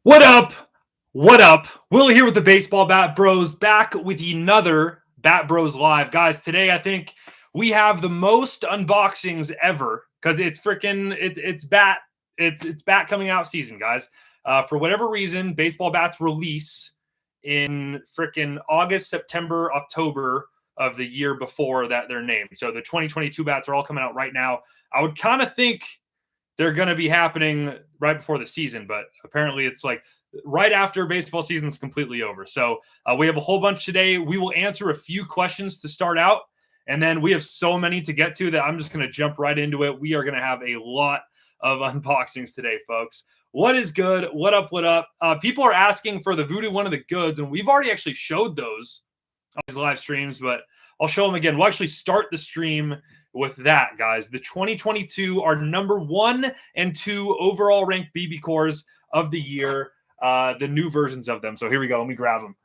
What up? What up? Will here with the Baseball Bat Bros, back with another Bat Bros Live. Guys, today I think we have the most unboxings ever because it's freaking it's bat coming out season, guys. For whatever reason, baseball bats release in freaking August, September, October of the year before that they're named. So the 2022 bats are all coming out right now. I would kind of think they're going to be happening right before the season, but apparently it's like right after baseball season is completely over. So we have a whole bunch today. We will answer a few questions to start out, and then we have so many to get to that I'm just going to jump right into it. We are going to have a lot of unboxings today, folks. What is good? What up? What up? People are asking for the Voodoo One of the Goods, and we've already actually showed those on these live streams, but I'll show them again. We'll actually start the stream with that, guys. The 2022 are number 1 and 2 overall ranked BB cores of the year, the new versions of them. So here we go. Let me grab them.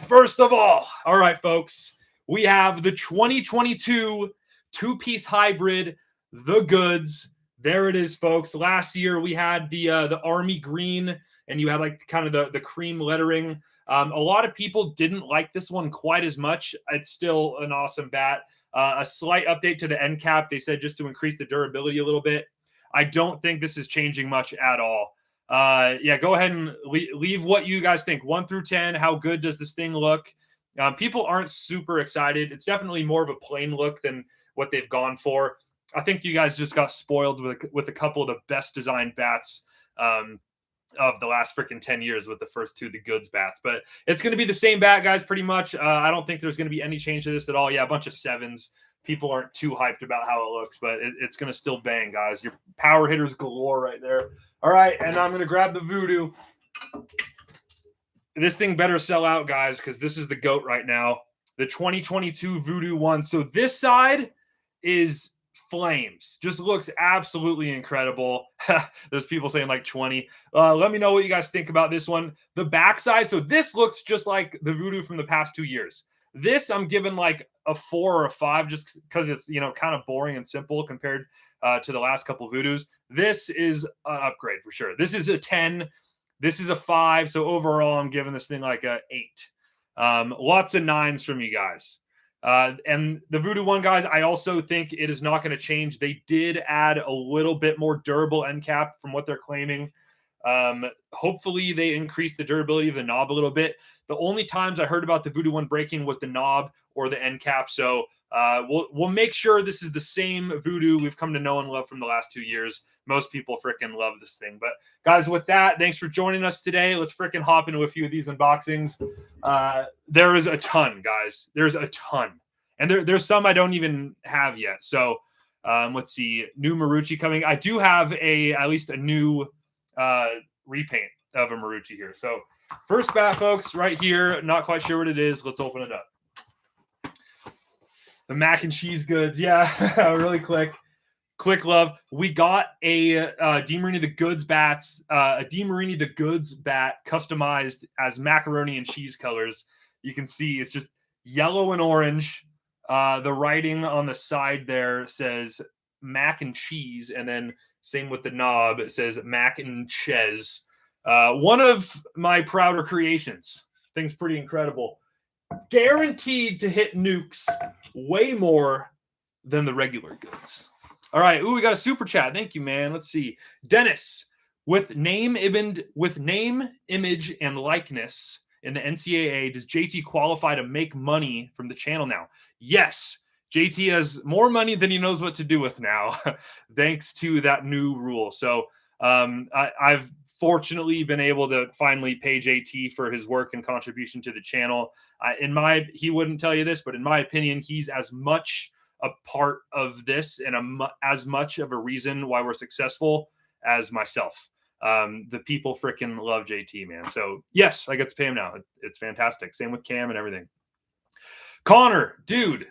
First of all right, folks, we have the 2022 two-piece hybrid, the goods. There it is, folks. Last year we had the army green, and you had like kind of the cream lettering. A lot of people didn't like this one quite as much. It's still an awesome bat. A slight update to the end cap. They said just to increase the durability a little bit. I don't think this is changing much at all. Yeah, go ahead and leave what you guys think. 1 through 10, how good does this thing look? People aren't super excited. It's definitely more of a plain look than what they've gone for. I think you guys just got spoiled with a couple of the best designed bats of the last freaking 10 years with the first two, the goods bats. But it's going to be the same bat, guys, pretty much. I don't think there's going to be any change to this at all. Yeah, a bunch of 7s. People aren't too hyped about how it looks, but it's going to still bang, guys. Your power hitters galore right there. All right, and I'm going to grab the Voodoo. This thing better sell out, guys, because this is the GOAT right now. The 2022 Voodoo One. So this side is flames. Just looks absolutely incredible. There's people saying like 20. Let me know what you guys think about this one. The backside. So this looks just like the Voodoo from the past 2 years. This I'm giving like a 4 or a 5 just because it's, kind of boring and simple compared to the last couple of Voodoos. This is an upgrade for sure. This is a 10. This is a 5. So overall, I'm giving this thing like a 8. Lots of 9s from you guys. And the Voodoo One, guys, I also think it is not going to change. They did add a little bit more durable end cap from what they're claiming. Hopefully they increase the durability of the knob a little bit. The only times I heard about the Voodoo One breaking was the knob or the end cap. So we'll make sure this is the same Voodoo we've come to know and love from the last 2 years. Most people freaking love this thing. But guys, with that, thanks for joining us today. Let's freaking hop into a few of these unboxings. There is a ton, guys. There's a ton. And there's some I don't even have yet. So let's see. New Marucci coming. I do have at least a new repaint of a Marucci here. So first bat, folks, right here. Not quite sure what it is. Let's open it up. The mac and cheese goods. Yeah, really quick love. We got a DeMarini the Goods bats, a DeMarini the Goods bat customized as macaroni and cheese colors. You can see it's just yellow and orange. The writing on the side there says mac and cheese, and then same with the knob. It says mac and ches. One of my prouder creations. Thing's pretty incredible. Guaranteed to hit nukes way more than the regular goods. All right. Ooh, we got a super chat. Thank you, man. Let's see. Dennis, with name, image, and likeness in the NCAA, does JT qualify to make money from the channel now? Yes. JT has more money than he knows what to do with now, thanks to that new rule. So I've fortunately been able to finally pay JT for his work and contribution to the channel. He wouldn't tell you this, but in my opinion, he's as much a part of this and as much of a reason why we're successful as myself. The people freaking love JT, man. So yes, I get to pay him now. It's fantastic. Same with Cam and everything. Connor, dude,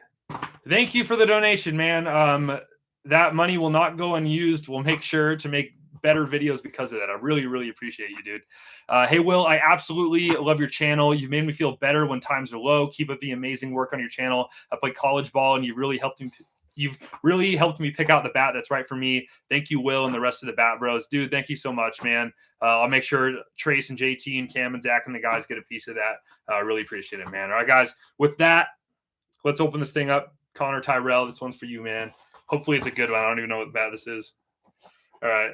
thank you for the donation, man. That money will not go unused. We'll make sure to make better videos because of that. I really, really appreciate you, dude. Hey, Will, I absolutely love your channel. You've made me feel better when times are low. Keep up the amazing work on your channel. I played college ball, and you really helped you've really helped me pick out the bat that's right for me. Thank you, Will, and the rest of the Bat Bros. Dude, thank you so much, man. I'll make sure Trace and JT and Cam and Zach and the guys get a piece of that. I really appreciate it, man. All right, guys. With that, let's open this thing up. Connor Tyrell, this one's for you, man. Hopefully it's a good one. I don't even know what bat this is. All right.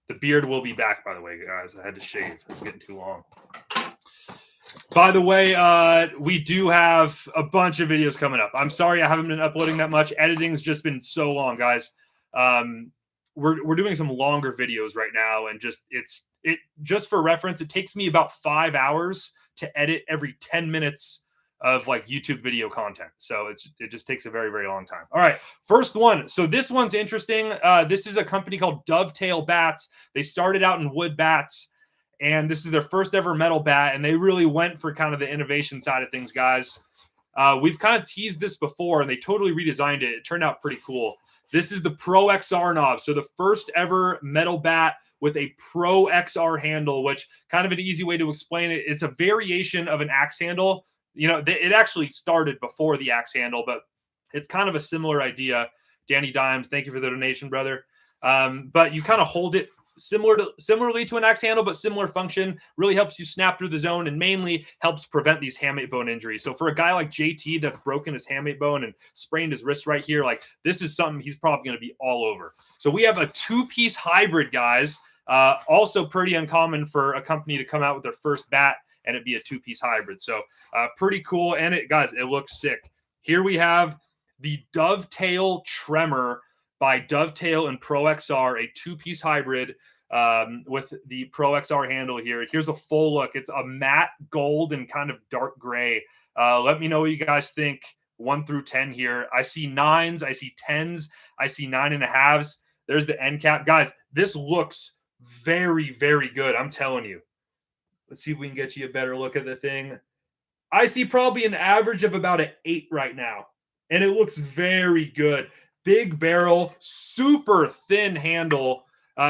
The beard will be back, by the way, guys. I had to shave. It's getting too long. By the way, we do have a bunch of videos coming up. I'm sorry I haven't been uploading that much. Editing's just been so long, guys. We're doing some longer videos right now, and just for reference, it takes me about 5 hours to edit every 10 minutes of like YouTube video content. So it just takes a very, very long time. All right, first one. So this one's interesting. This is a company called Dovetail Bats. They started out in wood bats, and this is their first ever metal bat, and they really went for kind of the innovation side of things, guys. We've kind of teased this before, and they totally redesigned it. It turned out pretty cool. This is the Pro XR knob. So the first ever metal bat with a Pro XR handle, which kind of an easy way to explain it. It's a variation of an axe handle. You know, it actually started before the axe handle, but it's kind of a similar idea. Danny Dimes, thank you for the donation, brother. But you kind of hold it similarly to an axe handle, but similar function. Really helps you snap through the zone and mainly helps prevent these hamate bone injuries. So for a guy like JT that's broken his hamate bone and sprained his wrist right here, like this is something he's probably going to be all over. So we have a two-piece hybrid, guys. Also pretty uncommon for a company to come out with their first bat and it be a two-piece hybrid. So pretty cool. And guys, it looks sick. Here we have the Dovetail Tremor by Dovetail and Pro XR, a two-piece hybrid with the Pro XR handle here. Here's a full look. It's a matte gold and kind of dark gray. Let me know what you guys think. 1 through 10 here. I see 9s. I see 10s. I see 9.5s. There's the end cap. Guys, this looks very, very good. I'm telling you. Let's see if we can get you a better look at the thing. I see probably an average of about an 8 right now. And it looks very good. Big barrel, super thin handle.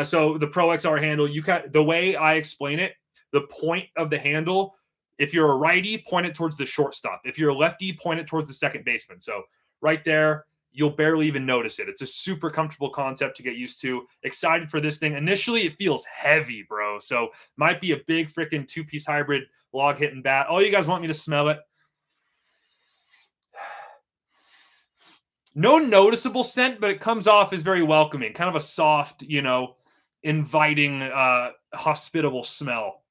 So the Pro XR handle, the way I explain it, the point of the handle, if you're a righty, point it towards the shortstop. If you're a lefty, point it towards the second baseman. So right there, you'll barely even notice it. It's a super comfortable concept to get used to. Excited for this thing. Initially, it feels heavy, bro. So might be a big freaking two-piece hybrid log hitting bat. Oh, you guys want me to smell it? No noticeable scent, but it comes off as very welcoming. Kind of a soft, inviting, hospitable smell.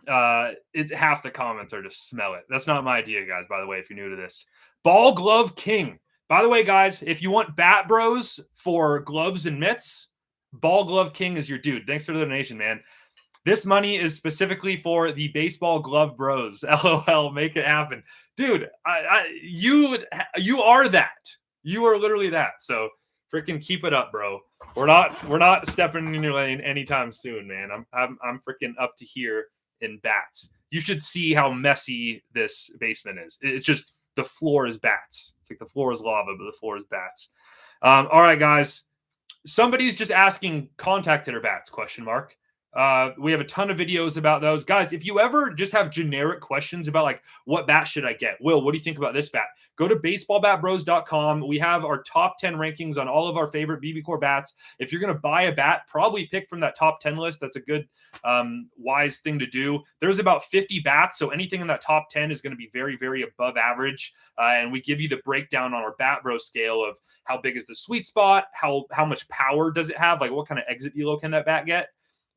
Half the comments are to smell it. That's not my idea, guys, by the way, if you're new to this. Ball Glove King. By the way, guys, if you want Bat Bros for gloves and mitts, Ball Glove King is your dude. Thanks for the donation, man. This money is specifically for the Baseball Glove Bros. LOL, make it happen. Dude, you are that. You are literally that. So freaking keep it up, bro. We're not stepping in your lane anytime soon, man. I'm freaking up to here in bats. You should see how messy this basement is. It's just the floor is bats. It's like the floor is lava, but the floor is bats. All right, guys. Somebody's just asking contact hitter bats, ? We have a ton of videos about those. Guys, if you ever just have generic questions about like, what bat should I get? Will, what do you think about this bat? Go to baseballbatbros.com. We have our top 10 rankings on all of our favorite BB Core bats. If you're going to buy a bat, probably pick from that top 10 list. That's a good, wise thing to do. There's about 50 bats, so anything in that top 10 is going to be very, very above average. And we give you the breakdown on our Bat Bro scale of how big is the sweet spot, how much power does it have, like what kind of exit velo can that bat get?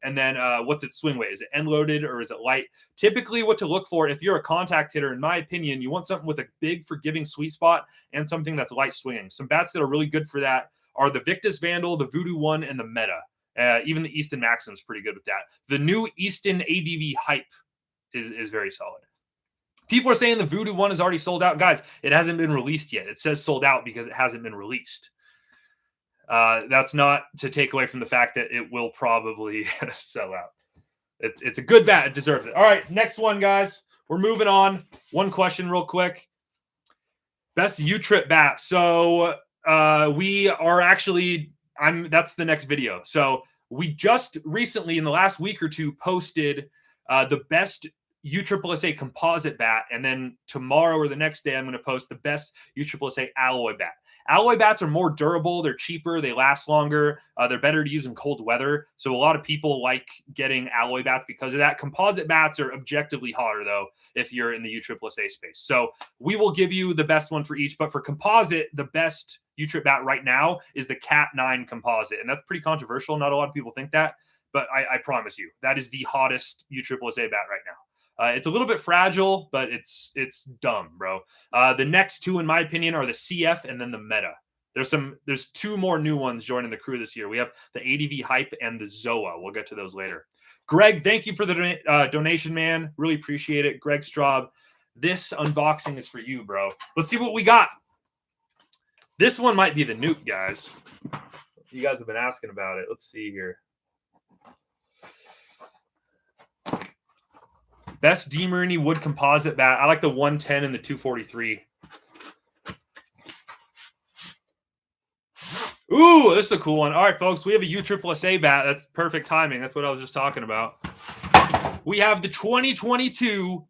And then what's its swing weight? Is it end loaded or is it light? Typically what to look for if you're a contact hitter, in my opinion, you want something with a big forgiving sweet spot and something that's light swinging. Some bats that are really good for that are the Victus Vandal, the Voodoo One, and the Meta. Even the Easton Maxim's pretty good with that. The new Easton ADV Hype is very solid. People are saying the Voodoo One is already sold out. Guys, it hasn't been released yet. It says sold out because it hasn't been released. That's not to take away from the fact that it will probably sell out. It's a good bat. It deserves it. All right, next one, guys. We're moving on. One question real quick. Best U-Trip bat. So we are actually, that's the next video. So we just recently in the last week or two posted the best USSSA composite bat, and then tomorrow or the next day I'm going to post the best USSSA alloy bat. Alloy bats are more durable, they're cheaper, they last longer, they're better to use in cold weather. So a lot of people like getting alloy bats because of that. Composite bats are objectively hotter though if you're in the USSSA space. So we will give you the best one for each, but for composite, the best U-Trip bat right now is the Cat 9 composite, and that's pretty controversial. Not a lot of people think that, but I promise you that is the hottest USSSA bat right now. It's a little bit fragile, but it's dumb, bro. The next two, in my opinion, are the CF and then the Meta. There's two more new ones joining the crew this year. We have the ADV Hype and the Zoa. We'll get to those later. Greg, thank you for the donation, man. Really appreciate it. Greg Straub, this unboxing is for you, bro. Let's see what we got. This one might be the nuke, guys. You guys have been asking about it. Let's see here. Best DeMarini wood composite bat. I like the 110 and the 243. Ooh, this is a cool one. All right, folks, we have a USSSA bat. That's perfect timing. That's what I was just talking about. We have the 2022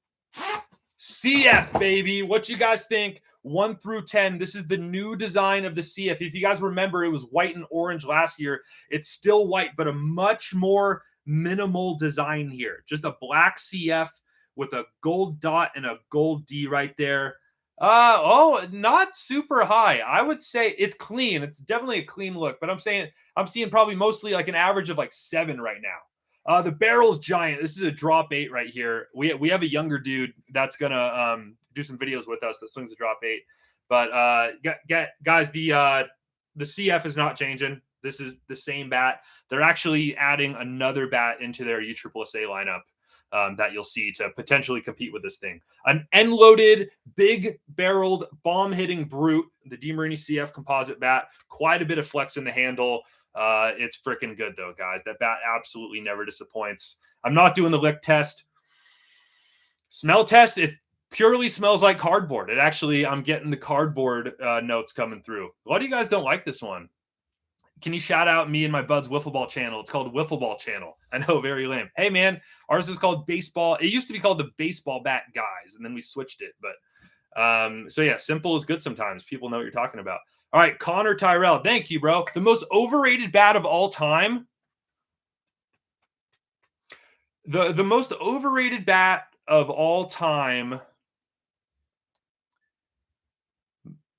CF, baby. What you guys think? 1 through 10. This is the new design of the CF. If you guys remember, it was white and orange last year. It's still white, but a much more minimal design here. Just a black CF with a gold dot and a gold D right there. Not super high. I would say it's clean. It's definitely a clean look, but I'm seeing probably mostly like an average of like 7 right now. The barrel's giant. This is a drop 8 right here. We have a younger dude that's gonna do some videos with us that swings a drop 8. But guys, the CF is not changing. This is the same bat. They're actually adding another bat into their USSSA lineup that you'll see to potentially compete with this thing. An end-loaded, big-barreled, bomb-hitting brute, the DeMarini CF composite bat. Quite a bit of flex in the handle. It's freaking good, though, guys. That bat absolutely never disappoints. I'm not doing the lick test. Smell test, it purely smells like cardboard. It actually, I'm getting the cardboard notes coming through. A lot of you guys don't like this one. Can you shout out me and my bud's Wiffle Ball channel? It's called Wiffle Ball channel. I know, very lame. Hey, man, ours is called Baseball. It used to be called the Baseball Bat Guys, and then we switched it. But so, yeah, simple is good sometimes. People know what you're talking about. All right, Connor Tyrell. Thank you, bro. The most overrated bat of all time. The most overrated bat of all time,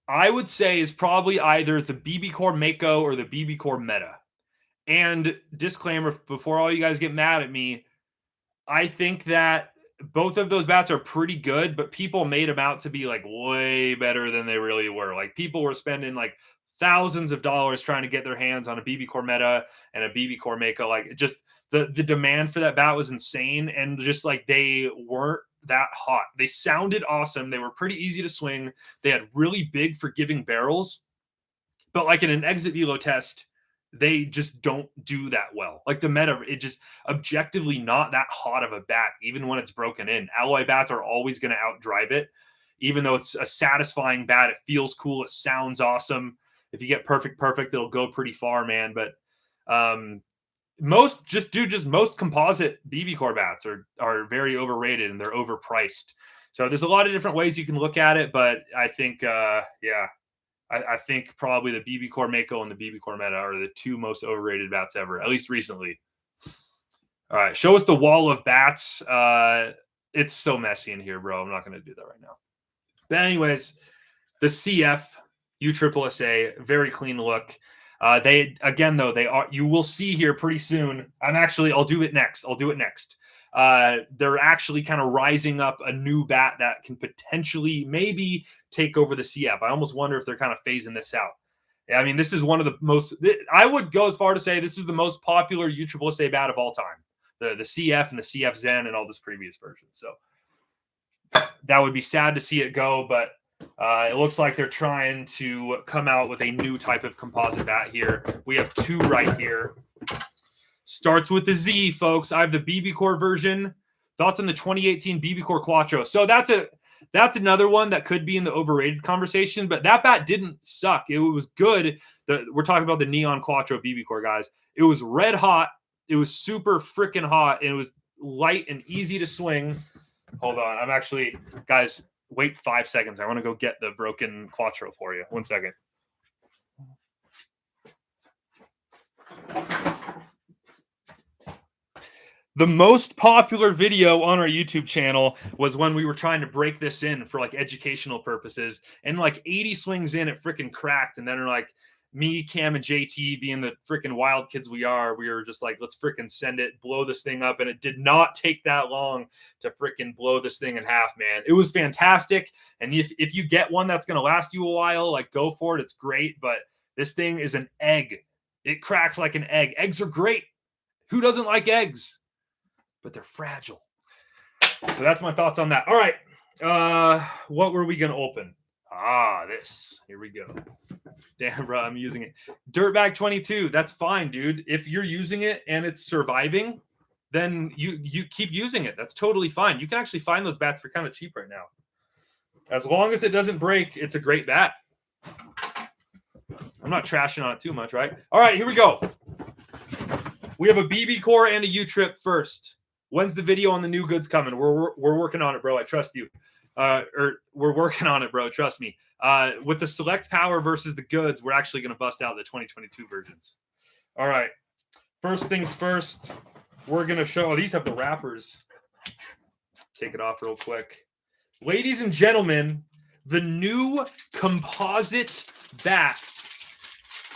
I would say, is probably either the BB Core Mako or the BB Core Meta. And disclaimer, before all you guys get mad at me, I think that both of those bats are pretty good, but people made them out to be like way better than they really were. Like people were spending like thousands of dollars trying to get their hands on a BB Core Meta and a BB Core Mako. Like just the demand for that bat was insane. And just like they weren't that hot. They sounded awesome. They were pretty easy to swing. They had really big forgiving barrels, but like in an exit velo test, they just don't do that well. Like the Meta, it just objectively not that hot of a bat, even when it's broken in. Alloy bats are always going to outdrive it, even though it's a satisfying bat. It feels cool. It sounds awesome. If you get perfect, it'll go pretty far, man. But most composite BB Core bats are very overrated and they're overpriced. So there's a lot of different ways you can look at it, but I think I think probably the BB Core Mako and the BB Core Meta are the two most overrated bats ever, at least recently. All right, show us the wall of bats. It's so messy in here, bro. I'm not going to do that right now. But anyways, the CF USSSA, very clean look. You will see here pretty soon. I'll do it next. They're actually kind of rising up a new bat that can potentially maybe take over the CF. I almost wonder if they're kind of phasing this out. I mean, this is one of the most, I would go as far to say this is the most popular USSSA bat of all time. The CF and the CF Zen and all this previous version. So that would be sad to see it go, but it looks like they're trying to come out with a new type of composite bat here. We have two right here. Starts with the Z, folks. I have the BB Core version. Thoughts on the 2018 BB Core Quattro? So that's another one that could be in the overrated conversation, but that bat didn't suck. It was good. We're talking about the Neon Quattro BB Core, guys. It was red hot. It was super freaking hot, and it was light and easy to swing. Hold on. I'm actually, guys, wait 5 seconds. I want to go get the broken Quattro for you. 1 second. The most popular video on our YouTube channel was when we were trying to break this in for like educational purposes, and like 80 swings in, it freaking cracked. And then we're like, me, Cam, and JT, being the freaking wild kids we were just like, let's freaking send it, blow this thing up. And it did not take that long to freaking blow this thing in half, man. It was fantastic. And if you get one that's going to last you a while, like go for it. It's great. But this thing is an egg. It cracks like an egg. Eggs are great. Who doesn't like eggs? But they're fragile. So that's my thoughts on that. All right. What were we going to open? This. Here we go. Damn, bro, I'm using it. Dirtbag 22. That's fine, dude. If you're using it and it's surviving, then you keep using it. That's totally fine. You can actually find those bats for kind of cheap right now. As long as it doesn't break, it's a great bat. I'm not trashing on it too much, right? All right, here we go. We have a BB core and a U-trip first. When's the video on the new goods coming? We're working on it, bro. I trust you. Or we're working on it, bro. Trust me. With the select power versus the goods, we're actually going to bust out the 2022 versions. All right. First things first, we're going to show. Oh, these have the wrappers. Take it off real quick. Ladies and gentlemen, the new composite bat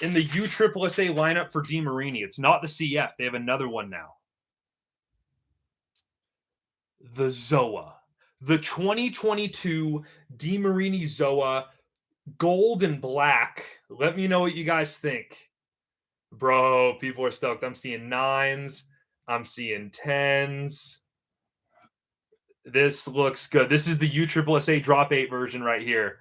in the USSSA lineup for DeMarini. It's not the CF. They have another one now. The Zoa. The 2022 DeMarini Zoa, gold and black. Let me know what you guys think. Bro, people are stoked. I'm seeing 9s. I'm seeing 10s. This looks good. This is the USSSA Drop 8 version right here.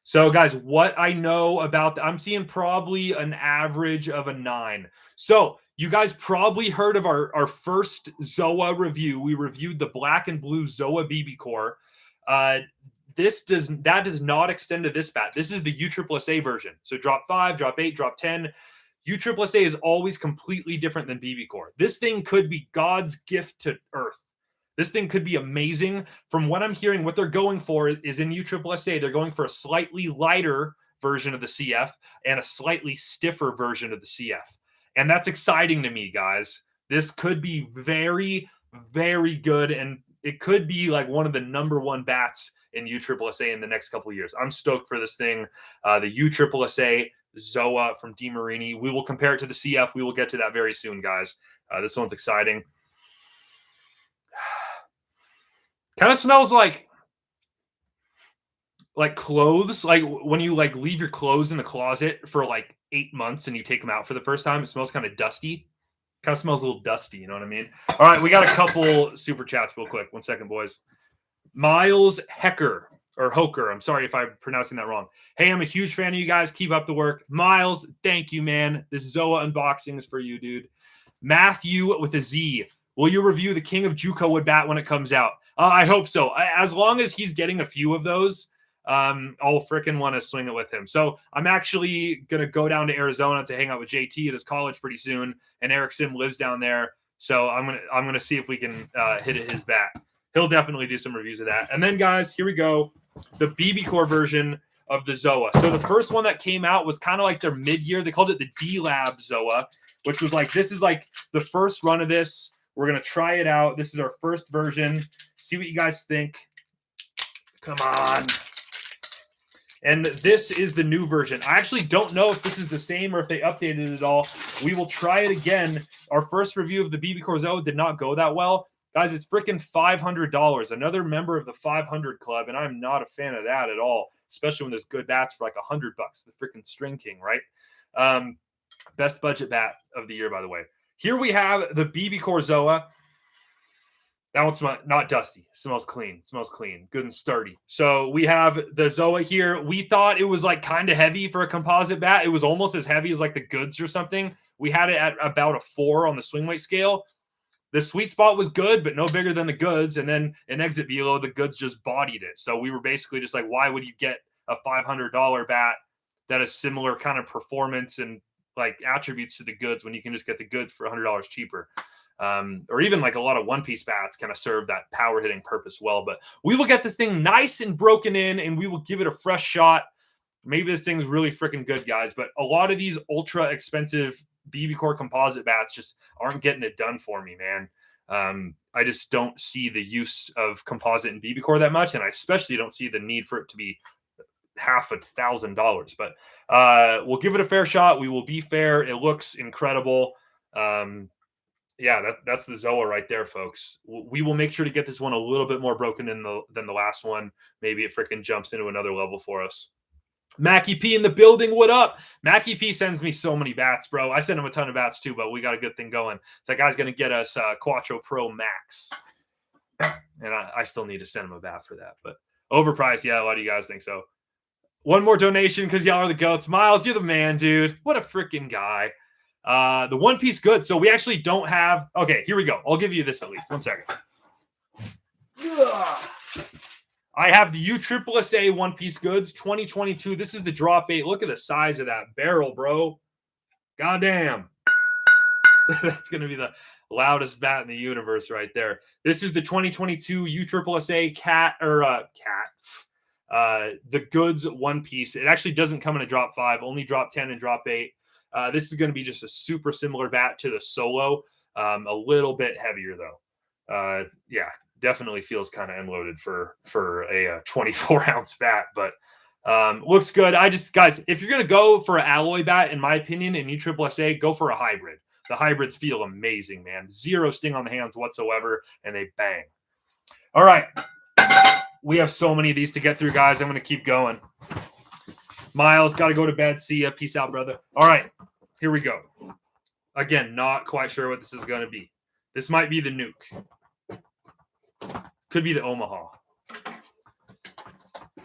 So, guys, what I know about I'm seeing probably an average of a 9. So, you guys probably heard of our first Zoa review. We reviewed the black and blue Zoa BB core. That does not extend to this bat. This is the USSSA version. So, drop 5, drop 8, drop 10. USSSA is always completely different than BB core. This thing could be God's gift to Earth. This thing could be amazing. From what I'm hearing, what they're going for is in USSSA, they're going for a slightly lighter version of the CF and a slightly stiffer version of the CF. And that's exciting to me, guys. This could be very, very good. And it could be like one of the #1 bats in USSSA in the next couple of years. I'm stoked for this thing. The USSSA Zoa from DeMarini. We will compare it to the CF. We will get to that very soon, guys. This one's exciting. Kind of smells like clothes. Like when you like leave your clothes in the closet for like 8 months and you take them out for the first time, it smells kind of dusty. Kind of smells a little dusty, you know what I mean? All right, we got a couple super chats real quick. 1 second, boys. Miles Hecker or Hoker. I'm sorry if I'm pronouncing that wrong. Hey, I'm a huge fan of you guys. Keep up the work. Miles, thank you, man. This Zoa unboxing is for you, dude. Matthew with a Z. Will you review the King of Juco Wood bat when it comes out? I hope so. As long as he's getting a few of those, I'll freaking want to swing it with him. So I'm actually going to go down to Arizona to hang out with JT at his college pretty soon. And Eric Sim lives down there. So I'm going to see if we can hit his bat. He'll definitely do some reviews of that. And then, guys, here we go. The BB core version of the Zoa. So the first one that came out was kind of like their mid-year. They called it the D-Lab Zoa, which was like, this is like the first run of this. We're going to try it out. This is our first version. See what you guys think. Come on. And this is the new version. I actually don't know if this is the same or if they updated it at all. We will try it again. Our first review of the BB core Zoa did not go that well. Guys, it's freaking $500. Another member of the 500 Club, and I'm not a fan of that at all, especially when there's good bats for like $100. The freaking String King, right? Best budget bat of the year, by the way. Here we have the BB core Zoa. That one's not dusty. It smells clean. It smells clean. Good and sturdy. So we have the Zoa here. We thought it was like kind of heavy for a composite bat. It was almost as heavy as like the goods or something. We had it at about a 4 on the swing weight scale. The sweet spot was good, but no bigger than the goods. And then in exit velo, the goods just bodied it. So we were basically just like, why would you get a $500 bat that has similar kind of performance and like attributes to the goods when you can just get the goods for $100 cheaper. Or even like a lot of one-piece bats kind of serve that power hitting purpose well. But we will get this thing nice and broken in, and we will give it a fresh shot. Maybe this thing's really freaking good, guys. But a lot of these ultra expensive BB Core composite bats just aren't getting it done for me, man. I just don't see the use of composite and BB Core that much, and I especially don't see the need for it to be $1,000. But we'll give it a fair shot. We will be fair. It looks incredible. Yeah, that's the Zoa right there, folks. We will make sure to get this one a little bit more broken than the last one. Maybe it freaking jumps into another level for us. Mackie P in the building. What up? Mackie P sends me so many bats, bro. I send him a ton of bats too, but we got a good thing going. That guy's going to get us Quattro Pro Max. And I still need to send him a bat for that. But overpriced, yeah, a lot of you guys think so. One more donation because y'all are the goats. Miles, you're the man, dude. What a freaking guy. The One Piece good. So we actually don't have... Okay, here we go. I'll give you this at least. 1 second. I have the USSSA One Piece goods 2022. This is the drop 8. Look at the size of that barrel, bro. Goddamn. That's going to be the loudest bat in the universe right there. This is the 2022 USSSA Cat, the goods One Piece. It actually doesn't come in a drop 5, only drop 10 and drop 8. This is going to be just a super similar bat to the Solo, a little bit heavier though. Yeah, definitely feels kind of unloaded for a 24-ounce bat, but looks good. Guys, if you're going to go for an alloy bat, in my opinion, in USSSA, go for a hybrid. The hybrids feel amazing, man. Zero sting on the hands whatsoever, and they bang. All right. We have so many of these to get through, guys. I'm going to keep going. Miles, got to go to bed. See ya. Peace out, brother. All right. Here we go. Again, not quite sure what this is going to be. This might be the Nuke. Could be the Omaha.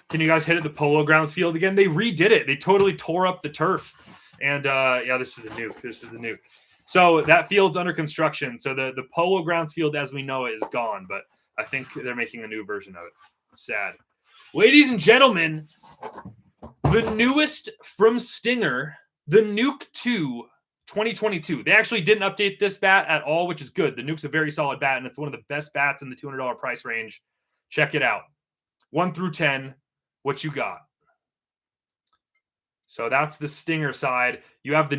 Can you guys hit at the Polo Grounds field again? They redid it. They totally tore up the turf. And, yeah, this is the Nuke. This is the Nuke. So that field's under construction. So the Polo Grounds field as we know it is gone. But I think they're making a new version of it. It's sad. Ladies and gentlemen, the newest from Stinger, the Nuke 2 2022. They actually didn't update this bat at all, which is good. The Nuke's a very solid bat, and it's one of the best bats in the $200 price range. Check it out. 1 through 10, what you got? So that's the Stinger side. You have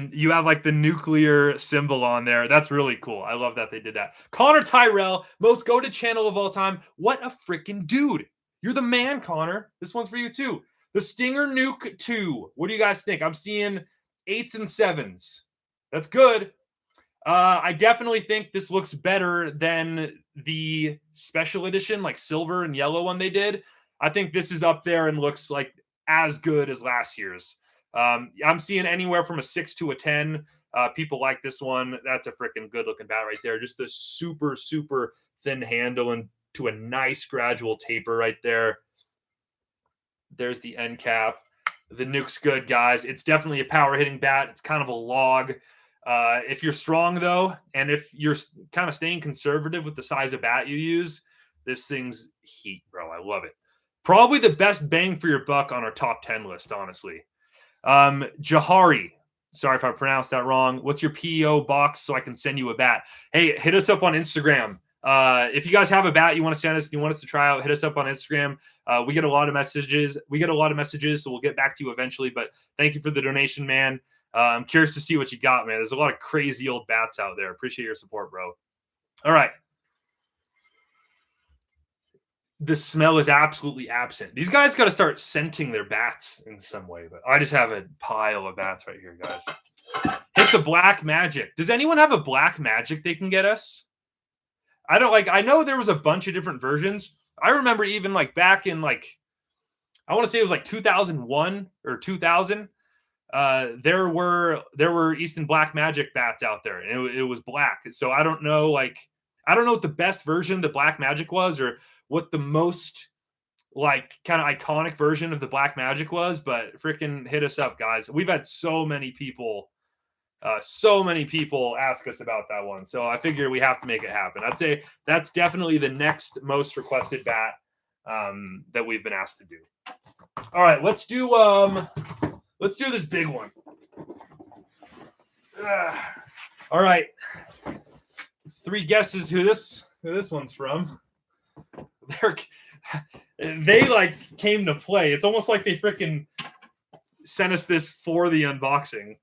like the nuclear symbol on there. That's really cool. I love that they did that. Connor Tyrell, most goated channel of all time. What a freaking dude. You're the man, Connor. This one's for you too. The Stinger Nuke 2. What do you guys think? I'm seeing 8s and 7s. That's good. I definitely think this looks better than the special edition, like silver and yellow one they did. I think this is up there and looks like as good as last year's. I'm seeing anywhere from a 6 to a 10. People like this one. That's a freaking good looking bat right there. Just the super, super thin handle and to a nice gradual taper right there. There's the end cap. The Nuke's good, guys. It's definitely a power hitting bat. It's kind of a log. If you're strong, though, and if you're kind of staying conservative with the size of bat you use, this thing's heat, bro. I love it. Probably the best bang for your buck on our top 10 list, honestly. Jahari. Sorry if I pronounced that wrong. What's your PO box so I can send you a bat? Hey, hit us up on Instagram. If you guys have a bat you want to send us and you want us to try out, hit us up on Instagram. We get a lot of messages. So we'll get back to you eventually. But thank you for the donation, man. I'm curious to see what you got, man. There's a lot of crazy old bats out there. Appreciate your support, bro. All right. The smell is absolutely absent. These guys got to start scenting their bats in some way. But I just have a pile of bats right here, guys. Hit the Black Magic. Does anyone have a Black Magic they can get us? I know there was a bunch of different versions. I remember even like back in I want to say it was like 2001 or 2000. There were Easton Black Magic bats out there, and it was black. So I don't know what the best version of the Black Magic was, or what the most kind of iconic version of the Black Magic was, but freaking hit us up, guys. We've had so many people ask us about that one. So I figure we have to make it happen. I'd say that's definitely the next most requested bat that we've been asked to do. All right, let's do this big one. All right. 3 guesses who this one's from. They like came to play. It's almost like they freaking sent us this for the unboxing.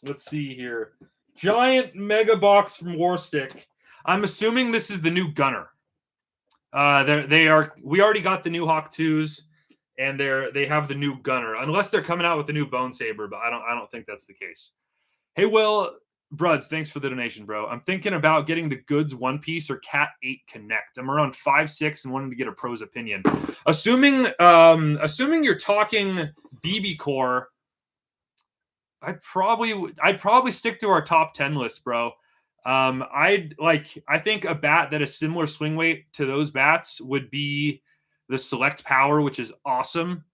Let's see here. Giant mega box from Warstic. I'm assuming this is the new Gunner. They are. We already got the new Hawk 2s, and they have the new Gunner. Unless they're coming out with the new Bone Saber, but I don't think that's the case. Hey, Will Bruds, thanks for the donation, bro. I'm thinking about getting the Goods One Piece or Cat 8 Connect. I'm around 5'6" and wanting to get a pro's opinion. Assuming you're talking BB Core, I'd probably stick to our top 10 list, bro. I think a bat that is similar swing weight to those bats would be the Select Power, which is awesome.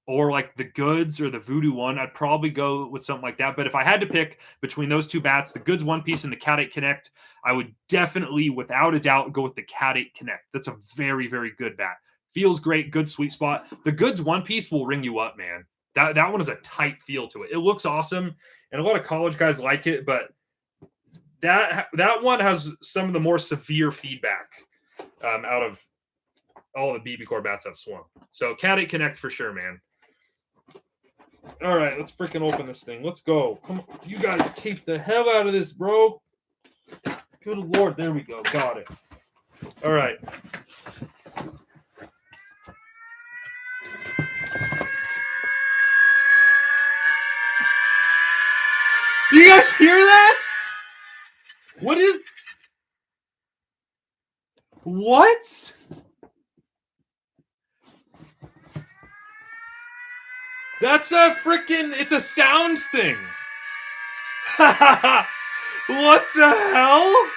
Or like the Goods or the Voodoo one, I'd probably go with something like that. But if I had to pick between those 2 bats, the Goods One Piece and the Cat 8 Connect, I would definitely, without a doubt, go with the Cat 8 Connect. That's a very, very good bat. Feels great, good sweet spot. The Goods One Piece will ring you up, man. That one is a tight feel to it. It looks awesome, and a lot of college guys like it, but that one has some of the more severe feedback out of all the BB Core bats I've swung. So Cat 8 Connect for sure, man. All right, let's freaking open this thing. Let's go. Come on. You guys tape the hell out of this, bro. Good Lord. There we go. Got it. All right. Do you guys hear that? What? That's it's a sound thing. What the hell?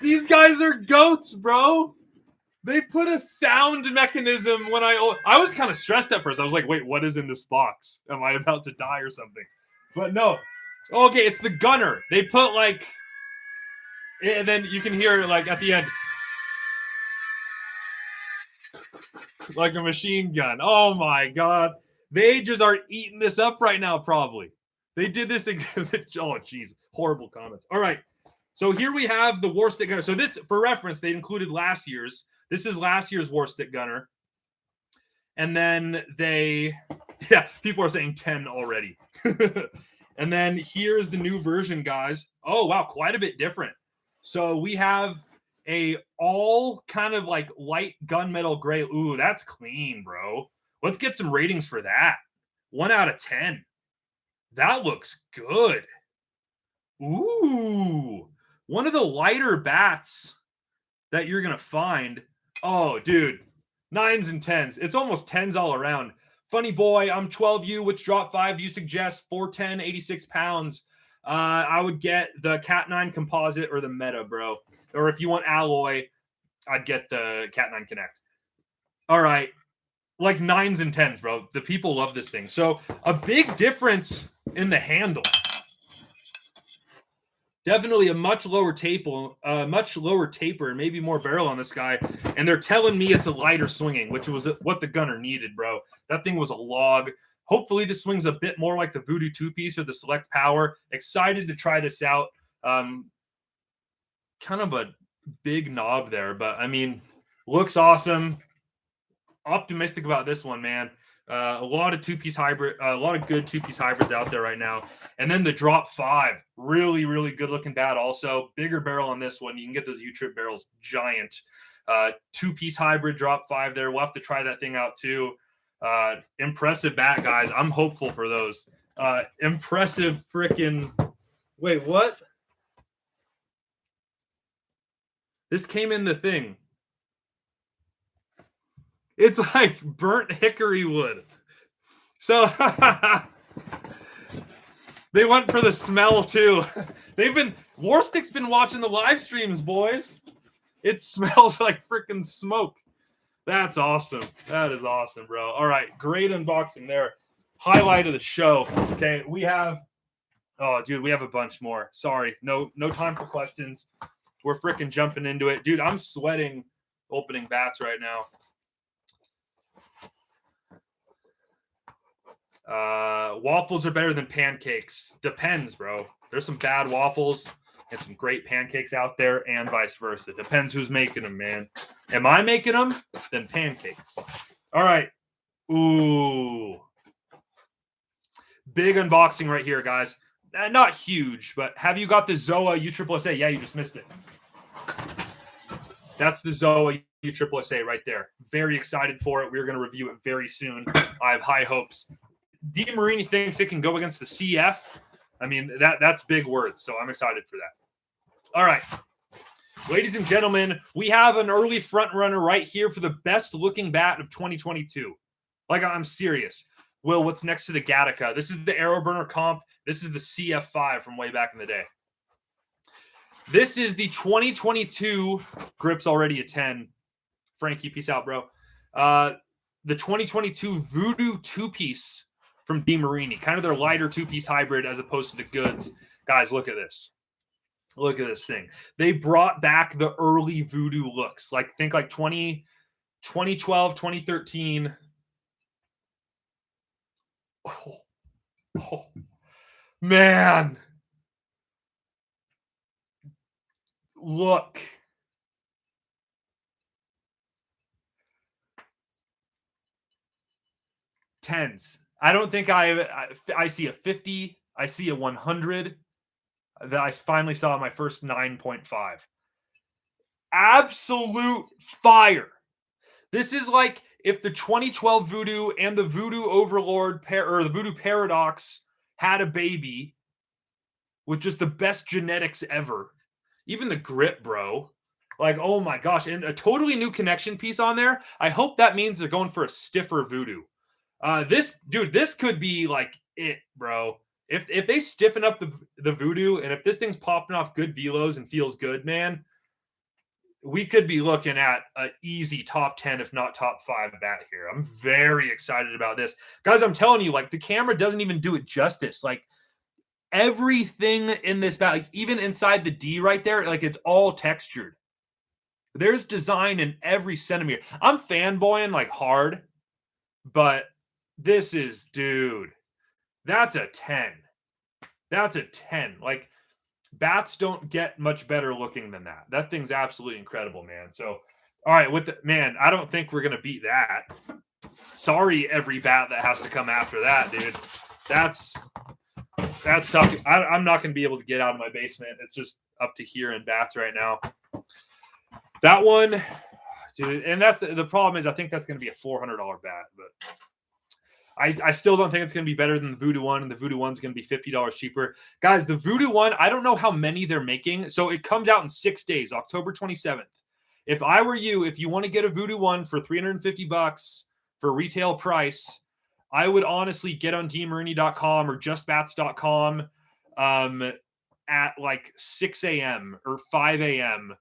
These guys are goats, bro. They put a sound mechanism when I was kind of stressed at first. I was like, wait, what is in this box? Am I about to die or something? But no. Okay, it's the Gunner. They put and then you can hear at the end, like a machine gun. Oh my God. They just are eating this up right now, probably. They did this. Oh, jeez. Horrible comments. All right. So here we have the Warstic Gunner. So this, for reference, they included last year's. This is last year's Warstic Gunner. And then people are saying 10 already. And then here's the new version, guys. Oh, wow. Quite a bit different. So we have a all kind of like light gunmetal gray. Ooh, that's clean, bro. Let's get some ratings for that. 1 out of 10. That looks good. Ooh. One of the lighter bats that you're going to find. Oh, dude. 9s and 10s. It's almost 10s all around. Funny boy, I'm 12U. Which drop 5 do you suggest? 410, 86 pounds. I would get the Cat 9 Composite or the Meta, bro. Or if you want alloy, I'd get the Cat 9 Connect. All right. Like 9s and 10s, bro. The people love this thing. So a big difference in the handle. Definitely a much lower taper, and maybe more barrel on this guy. And they're telling me it's a lighter swinging, which was what the Gunner needed, bro. That thing was a log. Hopefully this swings a bit more like the Voodoo Two-Piece or the Select Power. Excited to try this out. Kind of a big knob there, but I mean, looks awesome. Optimistic about this one, man. A lot of two-piece hybrid, a lot of good two-piece hybrids out there right now. And then the drop 5, really, really good looking bat. Also, bigger barrel on this one. You can get those U-trip barrels, giant. Two-piece hybrid drop 5 there. We'll have to try that thing out too. Impressive bat, guys. I'm hopeful for those. Impressive freaking. Wait, what? This came in the thing. It's like burnt hickory wood. So they went for the smell too. Warstic's been watching the live streams, boys. It smells like freaking smoke. That's awesome. That is awesome, bro. All right, great unboxing there. Highlight of the show. Okay, we have a bunch more. Sorry, no time for questions. We're freaking jumping into it. Dude, I'm sweating opening bats right now. Waffles are better than pancakes. Depends, bro. There's some bad waffles and some great pancakes out there, and vice versa. Depends who's making them, man. Am I making them? Then pancakes. All right. Ooh. Big unboxing right here, guys. Not huge, but have you got the Zoa USSSA? Yeah, you just missed it. That's the Zoa USSSA right there. Very excited for it. We're going to review it very soon. I have high hopes. DeMarini thinks it can go against the CF. I mean, that's big words, so I'm excited for that. All right. Ladies and gentlemen, we have an early front runner right here for the best looking bat of 2022. Like, I'm serious. Will, what's next to the Gattaca? This is the Aeroburner comp. This is the CF5 from way back in the day. This is the 2022 grips already a 10. Frankie, peace out, bro. The 2022 Voodoo Two-Piece from DeMarini, kind of their lighter two-piece hybrid as opposed to the goods. Guys, look at this. Look at this thing. They brought back the early Voodoo looks. Like, think like 2012, 2013. Oh, man. Look. Tens. I don't think I see a 50. I see a 100. That I finally saw my first 9.5. Absolute fire. This is like if the 2012 Voodoo and the Voodoo Overlord or the Voodoo Paradox had a baby with just the best genetics ever. Even the grip, bro. Like, oh my gosh. And a totally new connection piece on there. I hope that means they're going for a stiffer Voodoo. This could be like it, bro. If they stiffen up the Voodoo, and if this thing's popping off good velos and feels good, man, we could be looking at an easy top 10, if not top 5 bat here. I'm very excited about this. Guys, I'm telling you, like, the camera doesn't even do it justice. Like, everything in this bat, like, even inside the D right there, like, it's all textured. There's design in every centimeter. I'm fanboying, like, hard, but this is, dude, that's a 10. That's a 10. Like, bats don't get much better looking than that. That thing's absolutely incredible, man. So, all right, I don't think we're going to beat that. Sorry, every bat that has to come after that, dude. That's tough. I'm not going to be able to get out of my basement. It's just up to here in bats right now. That one, dude, and that's the problem is I think that's going to be a $400 bat, but I still don't think it's going to be better than the Voodoo one, and the Voodoo one's going to be $50 cheaper. Guys, the Voodoo one, I don't know how many they're making. So it comes out in 6 days, October 27th. If I were you, if you want to get a Voodoo one for $350 for retail price, I would honestly get on DeMarini.com or justbats.com at like 6 a.m. or 5 a.m.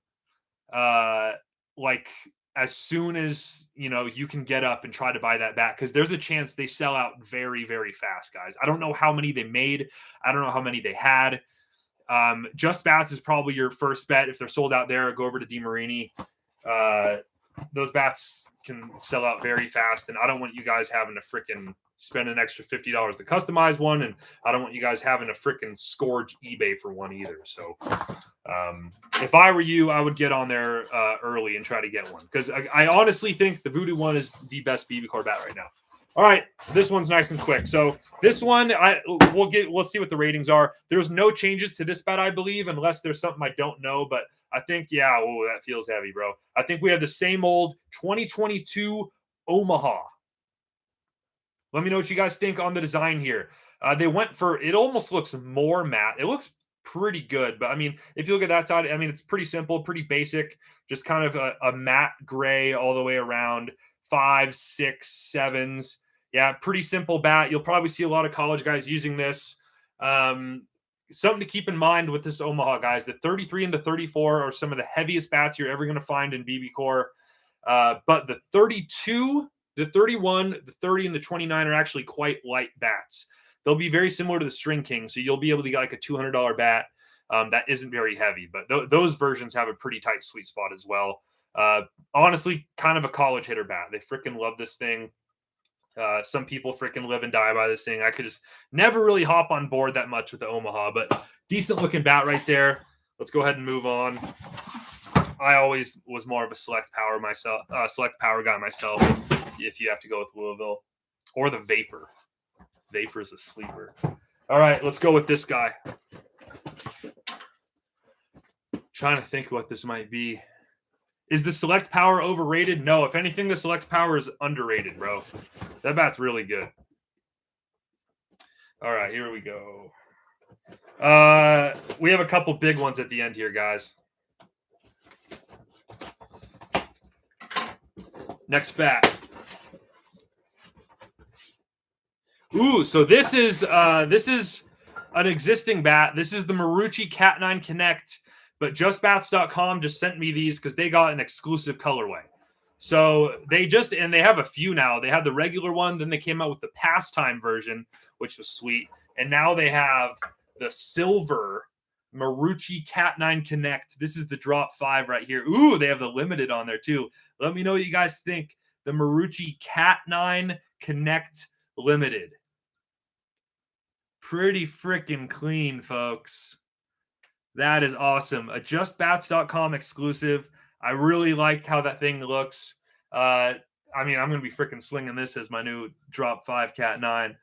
Like, as soon as, you can get up and try to buy that bat, because there's a chance they sell out very, very fast, guys. I don't know how many they made. I don't know how many they had. Just Bats is probably your first bet. If they're sold out there, go over to DeMarini. Those bats can sell out very fast, and I don't want you guys having to freaking spend an extra $50 to customize one, and I don't want you guys having to freaking scourge eBay for one either. So if I were you, I would get on there early and try to get one, because I honestly think the Voodoo one is the best BB core bat right now. All right, this one's nice and quick. So this one, we'll see what the ratings are. There's no changes to this bat, I believe, unless there's something I don't know. But I think, that feels heavy, bro. I think we have the same old 2022 Omaha. Let me know what you guys think on the design here. They went for, it almost looks more matte. It looks pretty good, but I mean, if you look at that side, I mean, it's pretty simple, pretty basic, just kind of a matte gray all the way around, 5, 6, 7s. Yeah, pretty simple bat. You'll probably see a lot of college guys using this. Something to keep in mind with this Omaha, guys, the 33 and the 34 are some of the heaviest bats you're ever going to find in BB core. But the 32, the 31, the 30, and the 29 are actually quite light bats. They'll be very similar to the String King, so you'll be able to get like a $200 bat that isn't very heavy. But those versions have a pretty tight sweet spot as well. Honestly, kind of a college hitter bat. They freaking love this thing. Some people freaking live and die by this thing. I could just never really hop on board that much with the Omaha, but decent looking bat right there. Let's go ahead and move on. I always was more of a select power guy myself. If you have to go with Louisville or the Vapor. Vapor is a sleeper. All right, let's go with this guy. Trying to think what this might be. Is the select power overrated? No. If anything, the select power is underrated, bro. That bat's really good. All right, here we go. We have a couple big ones at the end here, guys. Next bat. Ooh, so this is an existing bat. This is the Maruchi Cat 9 Connect, but JustBats.com just sent me these because they got an exclusive colorway. So they have a few now. They had the regular one, then they came out with the pastime version, which was sweet. And now they have the silver Maruchi Cat 9 Connect. This is the drop 5 right here. Ooh, they have the limited on there too. Let me know what you guys think. The Maruchi Cat 9 Connect limited. Pretty freaking clean, folks. That is awesome. A JustBats.com exclusive. I really like how that thing looks. I mean, I'm going to be freaking slinging this as my new drop 5 Cat 9.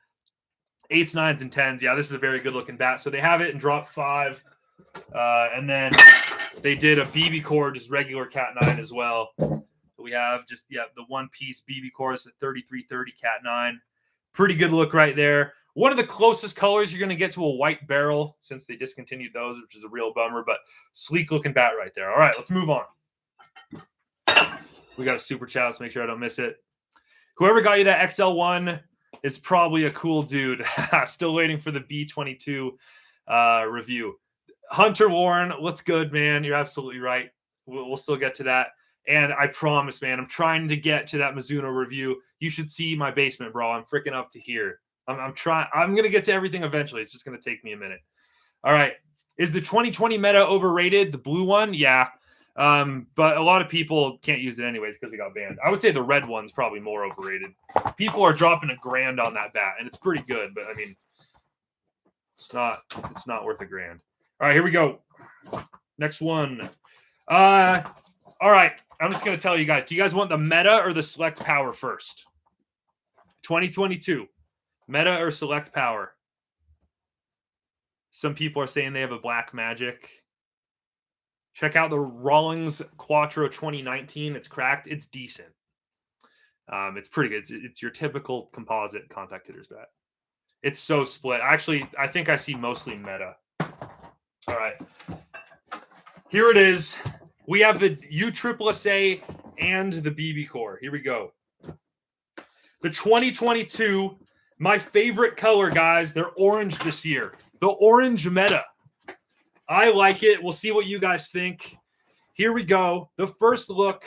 8s, 9s, and 10s. Yeah, this is a very good looking bat. So they have it in drop 5. And then they did a BB core, just regular Cat 9 as well. We have just, the one-piece BB core is a 3330 Cat 9. Pretty good look right there. One of the closest colors you're going to get to a white barrel since they discontinued those, which is a real bummer, but sleek looking bat right there. All right, let's move on. We got a super chat. Let's make sure I don't miss it. Whoever got you that XL1 is probably a cool dude. Still waiting for the B22 review. Hunter Warren, what's good, man? You're absolutely right. We'll still get to that. And I promise, man, I'm trying to get to that Mizuno review. You should see my basement, bro. I'm freaking up to here. I'm trying. I'm going to get to everything eventually. It's just going to take me a minute. All right. Is the 2020 Meta overrated? The blue one? Yeah. But a lot of people can't use it anyways because it got banned. I would say the red one's probably more overrated. People are dropping $1,000 on that bat, and it's pretty good, but I mean, it's not worth $1,000. All right, here we go. Next one. All right. I'm just going to tell you guys. Do you guys want the Meta or the Select Power first? 2022. Meta or Select Power? Some people are saying they have a Black Magic. Check out the Rawlings Quattro 2019. It's cracked. It's decent. It's pretty good. It's your typical composite contact hitters bat. It's so split. Actually, I think I see mostly Meta. All right. Here it is. We have the USSSA and the BB core. Here we go. The 2022, my favorite color, guys. They're orange this year. The orange Meta. I like it. We'll see what you guys think. Here we go. The first look.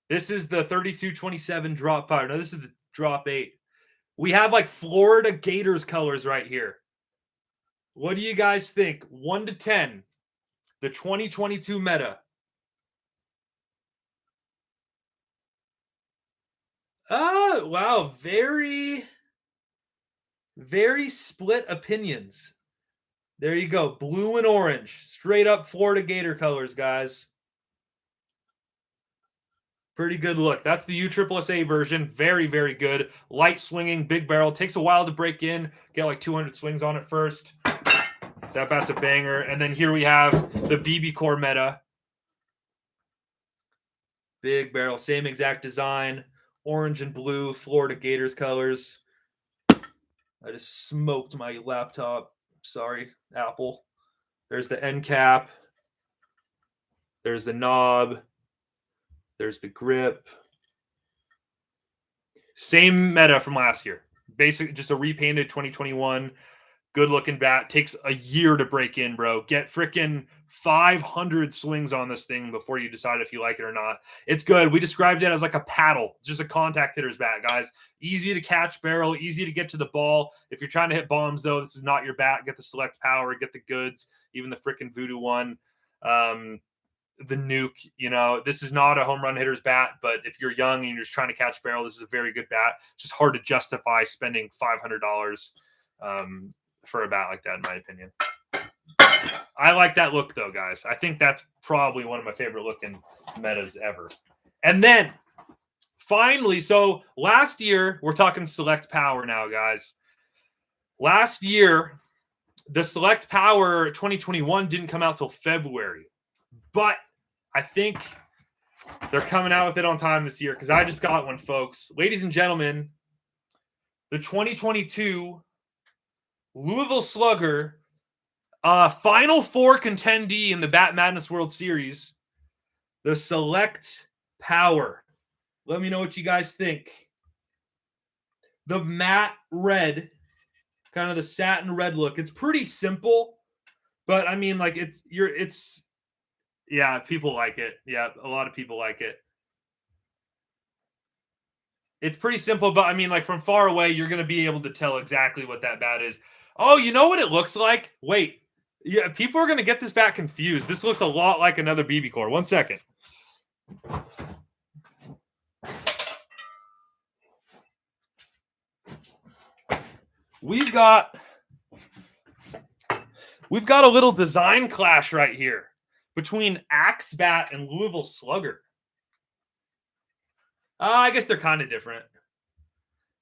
This is the 3227 drop 5. No, this is the drop 8. We have like Florida Gators colors right here. What do you guys think? 1 to 10. The 2022 Meta. Oh, wow. Very, very split opinions. There you go. Blue and orange. Straight up Florida Gator colors, guys. Pretty good look. That's the USSSA version. Very, very good. Light swinging, big barrel. Takes a while to break in. Get like 200 swings on it first. That bat's a banger. And then here we have the BB core Meta. Big barrel. Same exact design. Orange and blue. Florida Gators colors. I just smoked my laptop. Sorry, Apple. There's the end cap. There's the knob. There's the grip. Same Meta from last year. Basically, just a repainted 2021. Good looking bat. Takes a year to break in, bro. Get freaking 500 swings on this thing before you decide if you like it or not. It's good. We described it as like a paddle. It's just a contact hitter's bat, guys. Easy to catch barrel. Easy to get to the ball. If you're trying to hit bombs, though, this is not your bat. Get the Select Power. Get the goods. Even the freaking Voodoo one. the nuke. You know, this is not a home run hitter's bat, but if you're young and you're just trying to catch barrel, this is a very good bat. It's just hard to justify spending $500 for a bat like that, in my opinion. I like that look, though, guys. I think that's probably one of my favorite looking metas ever. And then, finally, so last year, we're talking Select Power now, guys. Last year, the Select Power 2021 didn't come out till February. But I think they're coming out with it on time this year because I just got one, folks. Ladies and gentlemen, the 2022 Louisville Slugger Final Four contendee in the Bat Madness World Series, the Select Power. Let me know what you guys think. The matte red, kind of the satin red look. It's pretty simple, but I mean, like yeah, people like it. Yeah, a lot of people like it. It's pretty simple, but I mean, like from far away, you're going to be able to tell exactly what that bat is. Oh, you know what it looks like? Wait. Yeah, people are going to get this bat confused. This looks a lot like another BB core. 1 second. We've got a little design clash right here between Axe Bat and Louisville Slugger. I guess they're kind of different.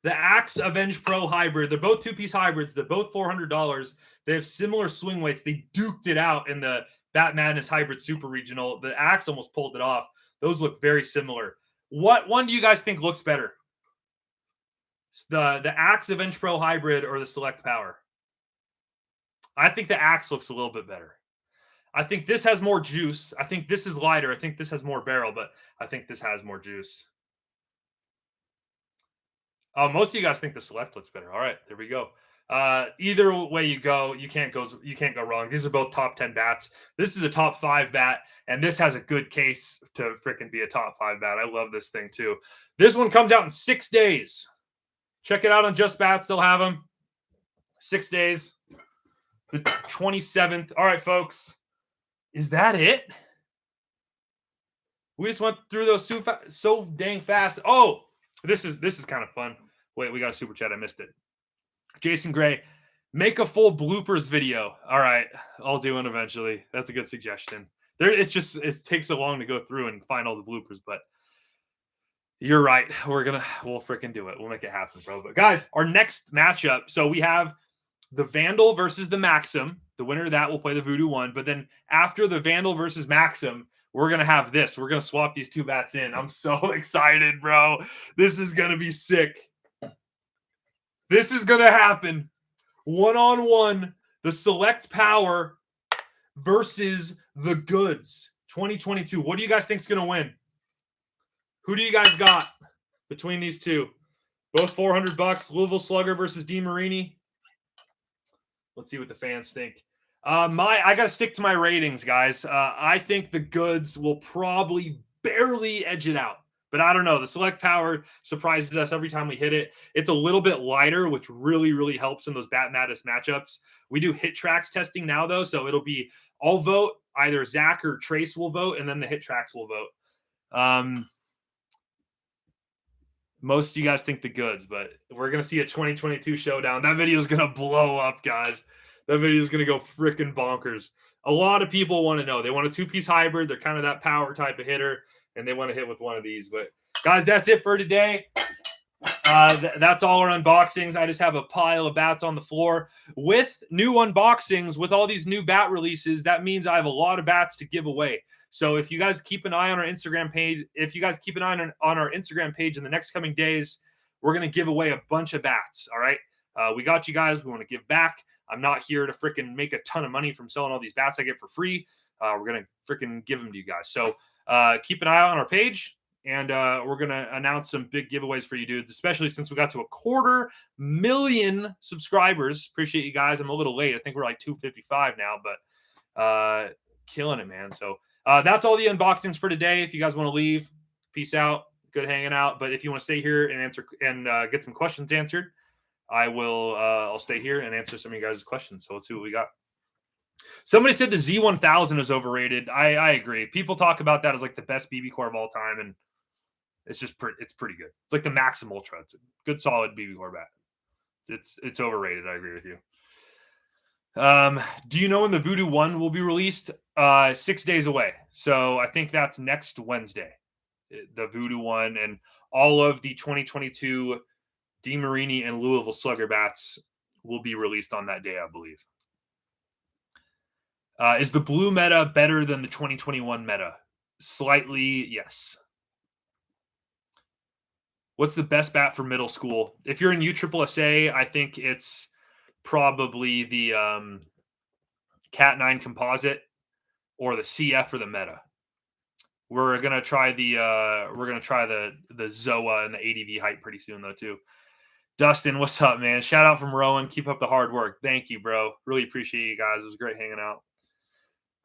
The Axe Avenge Pro Hybrid, they're both two-piece hybrids. They're both $400. They have similar swing weights. They duked it out in the Bat Madness Hybrid Super Regional. The Axe almost pulled it off. Those look very similar. What one do you guys think looks better? The Axe Avenge Pro Hybrid or the Select Power? I think the Axe looks a little bit better. I think this has more juice. I think this is lighter. I think this has more barrel, but I think this has more juice. Most of you guys think the Select looks better. All right, there we go. Either way you go, you can't go wrong. These are both top 10 bats. This is a top 5 bat, and this has a good case to freaking be a top 5 bat. I love this thing too. This one comes out in 6 days. Check it out on Just Bats. They'll have them 6 days. The 27th. All right, folks. Is that it? We just went through those so dang fast. Oh, this is kind of fun. Wait, we got a super chat. I missed it. Jason Gray, make a full bloopers video. All right, I'll do one eventually. That's a good suggestion. It takes so long to go through and find all the bloopers, but you're right. We'll freaking do it. We'll make it happen, bro. But guys, our next matchup. So we have the Vandal versus the Maxim. The winner of that will play the Voodoo 1. But then after the Vandal versus Maxim, we're going to have this. We're going to swap these two bats in. I'm so excited, bro. This is going to be sick. This is going to happen. 1-on-1, the Select Power versus the Goods. 2022. What do you guys think is going to win? Who do you guys got between these two? Both $400. Louisville Slugger versus DeMarini. Let's see what the fans think. I got to stick to my ratings, guys. I think the Goods will probably barely edge it out. But I don't know. The Select Power surprises us every time we hit it. It's a little bit lighter, which really, really helps in those Bat Madness matchups. We do hit tracks testing now, though, so it'll be I'll vote. Either Zach or Trace will vote, and then the hit tracks will vote. Most of you guys think the Goods, but we're going to see a 2022 showdown. That video is going to blow up, guys. That video is going to go freaking bonkers. A lot of people want to know. They want a two-piece hybrid. They're kind of that power type of hitter, and they want to hit with one of these. But, guys, that's it for today. That's all our unboxings. I just have a pile of bats on the floor. With new unboxings, with all these new bat releases, that means I have a lot of bats to give away. So if you guys keep an eye on our Instagram page, on our Instagram page in the next coming days, we're going to give away a bunch of bats. All right. We got you guys. We want to give back. I'm not here to freaking make a ton of money from selling all these bats I get for free. We're going to freaking give them to you guys. So keep an eye on our page, and we're going to announce some big giveaways for you dudes, especially since we got to 250,000 subscribers. Appreciate you guys. I'm a little late. I think we're like 255 now, but killing it, man. So that's all the unboxings for today. If you guys want to leave, peace out. Good hanging out. But if you want to stay here and answer and get some questions answered, I'll stay here and answer some of you guys' questions. So let's see what we got. Somebody said the Z1000 is overrated. I agree. People talk about that as like the best BB core of all time, and it's just it's pretty good. It's like the Maxim Ultra. It's a good, solid BB core bat. It's overrated. I agree with you. Do you know when the Voodoo One will be released? 6 days away. So I think that's next Wednesday. The Voodoo One and all of the 2022 DeMarini and Louisville Slugger bats will be released on that day, I believe. Is the blue meta better than the 2021 meta? Slightly, yes. What's the best bat for middle school? If you're in USSSA, I think it's probably the Cat 9 composite or the CF or the meta. We're gonna try the Zoa and the ADV hype pretty soon though too. Dustin, what's up, man? Shout out from Rowan. Keep up the hard work. Thank you, bro. Really appreciate you guys. It was great hanging out.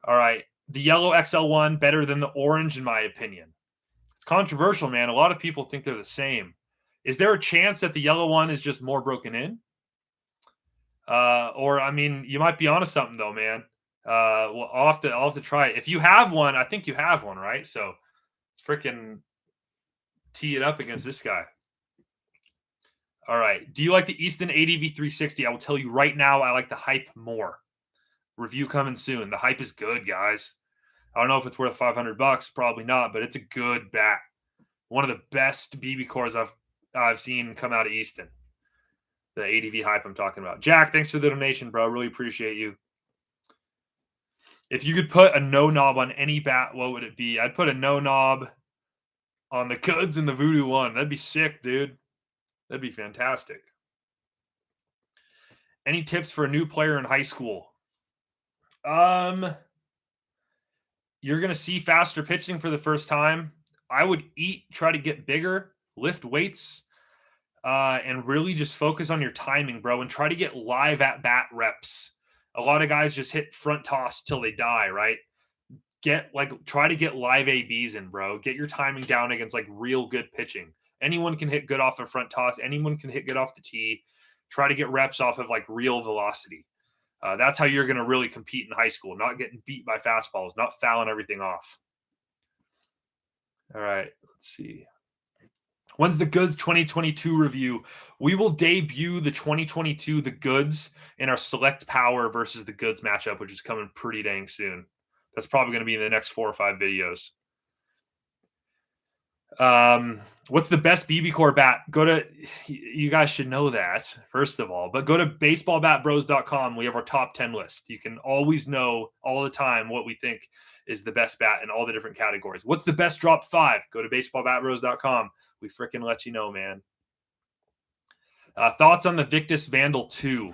All right. The yellow XL1 better than the orange, in my opinion. It's controversial, man. A lot of people think they're the same. Is there a chance that the yellow one is just more broken in? Or I mean, you might be onto something though, man. Well, I'll have to try it. If you have one, I think you have one, right? So let's freaking tee it up against this guy. All right. Do you like the Easton ADV 360? I will tell you right now, I like the hype more. Review coming soon. The hype is good, guys. I don't know if it's worth $500, probably not, but it's a good bat. One of the best BB cores I've seen come out of Easton. The ADV hype I'm talking about. Jack, thanks for the donation, bro. Really appreciate you. If you could put a no knob on any bat, what would it be? I'd put a no knob on the Goods and the Voodoo One. That'd be sick, dude. That'd be fantastic. Any tips for a new player in high school? You're going to see faster pitching for the first time. I would try to get bigger, lift weights, and really just focus on your timing, bro, and try to get live at bat reps. A lot of guys just hit front toss till they die, right? Try to get live ABs in, bro. Get your timing down against like real good pitching. Anyone can hit good off the front toss. Anyone can hit good off the tee. Try to get reps off of like real velocity. That's how you're going to really compete in high school, not getting beat by fastballs, not fouling everything off. All right, let's see. When's the Goods 2022 review? We will debut the 2022 The Goods in our Select Power versus the Goods matchup, which is coming pretty dang soon. That's probably going to be in the next 4 or 5 videos. What's the best BB core bat? You guys should know that, first of all, but go to baseballbatbros.com. We have our top 10 list. You can always know all the time what we think is the best bat in all the different categories. What's the best drop 5? Go to baseballbatbros.com. We freaking let you know, man. Thoughts on the Victus Vandal 2?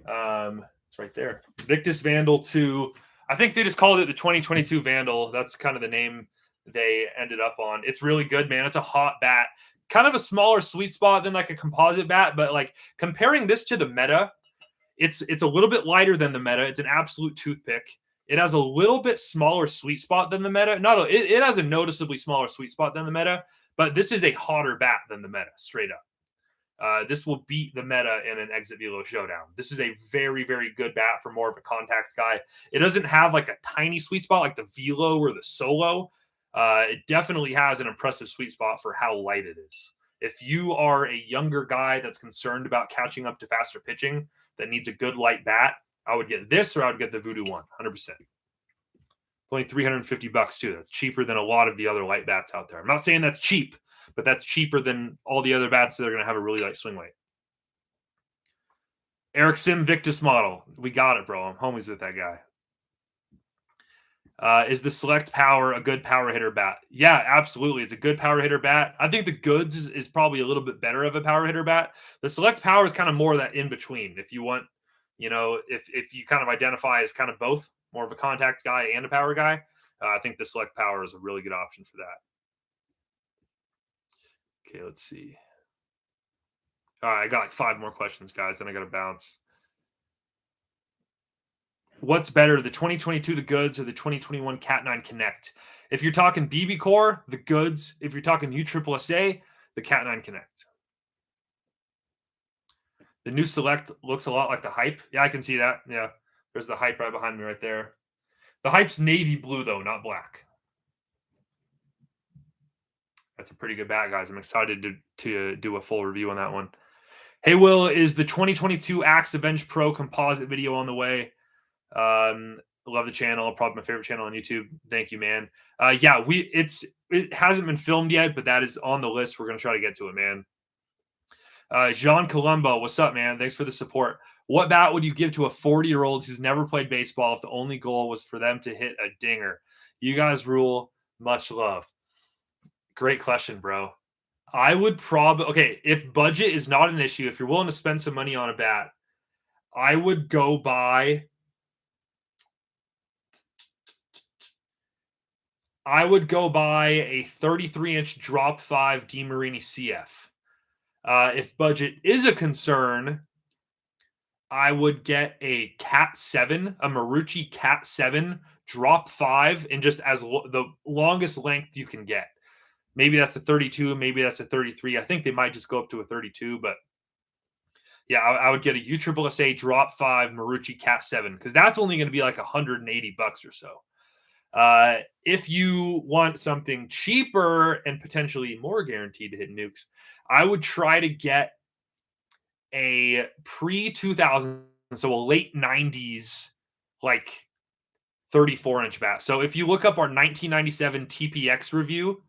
It's right there. Victus Vandal 2. I think they just called it the 2022 Vandal. That's kind of the name they ended up on. It's really good, man. It's a hot bat. Kind of a smaller sweet spot than like a composite bat, but like comparing this to the meta, it's a little bit lighter than the meta. It's an absolute toothpick. It has a little bit smaller sweet spot than the meta. It has a noticeably smaller sweet spot than the meta, but this is a hotter bat than the meta, straight up. This will beat the meta in an exit velo showdown. This is a very, very good bat for more of a contact guy. It doesn't have like a tiny sweet spot like the velo or the solo. It definitely has an impressive sweet spot for how light it is. If you are a younger guy that's concerned about catching up to faster pitching that needs a good light bat, I would get this or I would get the Voodoo One, 100%. Only $350 too. That's cheaper than a lot of the other light bats out there. I'm not saying that's cheap, but that's cheaper than all the other bats that are going to have a really light swing weight. Eric Sim Victus model. We got it, bro. I'm homies with that guy. Is the Select Power a good power hitter bat? Yeah, absolutely. It's a good power hitter bat. I think the Goods is probably a little bit better of a power hitter bat. The Select Power is kind of more that in between. If you want, if you kind of identify as kind of both, more of a contact guy and a power guy, I think the Select Power is a really good option for that. Okay, let's see. All right, I got like 5 more questions, guys, then I got to bounce. What's better, the 2022 The Goods or the 2021 Cat 9 Connect? If you're talking BB Core, the Goods. If you're talking USSSA, the Cat 9 Connect. The new Select looks a lot like the Hype. Yeah, I can see that. Yeah. There's the hype right behind me right there. The hype's navy blue, though, not black. That's a pretty good bat, guys. I'm excited to do a full review on that one. Hey, Will, is the 2022 Axe Avenge Pro composite video on the way? Love the channel. Probably my favorite channel on YouTube. Thank you, man. Yeah, it hasn't been filmed yet, but that is on the list. We're going to try to get to it, man. Jean Colombo, what's up, man? Thanks for the support. What bat would you give to a 40-year-old who's never played baseball if the only goal was for them to hit a dinger? You guys rule. Much love. Great question, bro. I would probably, okay, if budget is not an issue, if you're willing to spend some money on a bat, I would go buy a 33-inch drop 5 DeMarini CF. If budget is a concern, I would get a Cat 7, a Maruchi Cat 7 drop 5, and just as the longest length you can get. Maybe that's a 32, maybe that's a 33. I think they might just go up to a 32, but yeah, I would get a USSSA drop 5 Maruchi Cat 7 because that's only going to be like $180 or so. If you want something cheaper and potentially more guaranteed to hit nukes, I would try to get a pre-2000, so a late 90s, like 34-inch bat. So if you look up our 1997 TPX review,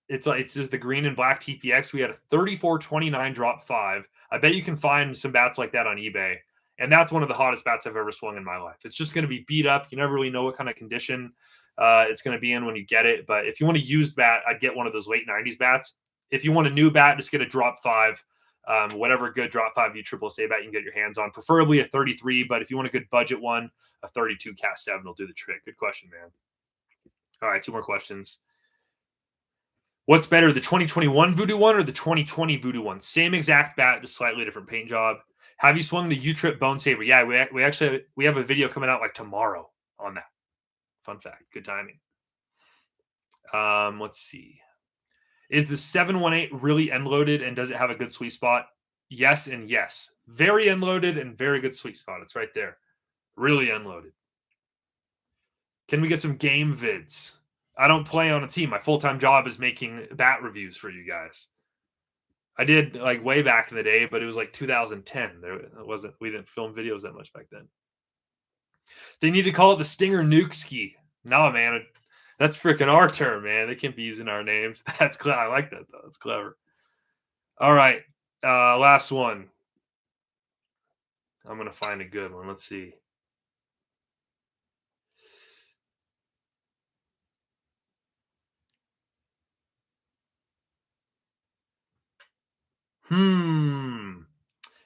it's just the green and black TPX. We had a 3429 drop 5. I bet you can find some bats like that on eBay. And that's one of the hottest bats I've ever swung in my life. It's just going to be beat up. You never really know what kind of condition it's going to be in when you get it. But if you want a used bat, I'd get one of those late 90s bats. If you want a new bat, just get a drop 5. Whatever good drop 5 USSSA bat you can get your hands on. Preferably a 33, but if you want a good budget one, a 32 Cat 7 will do the trick. Good question, man. All right, 2 more questions. What's better, the 2021 Voodoo 1 or the 2020 Voodoo 1? Same exact bat, just slightly different paint job. Have you swung the U-Trip Bone Saber? Yeah, we have a video coming out like tomorrow on that. Fun fact. Good timing. Let's see. Is the 718 really end loaded and does it have a good sweet spot? Yes and yes. Very end loaded and very good sweet spot. It's right there. Really unloaded. Can we get some game vids? I don't play on a team. My full-time job is making bat reviews for you guys. I did like way back in the day, but it was like 2010. We didn't film videos that much back then. They need to call it the Stinger Nuke Ski. No, man. That's freaking our term, man. They can't be using our names. That's clever. I like that, though. That's clever. All right. Last one. I'm going to find a good one. Let's see.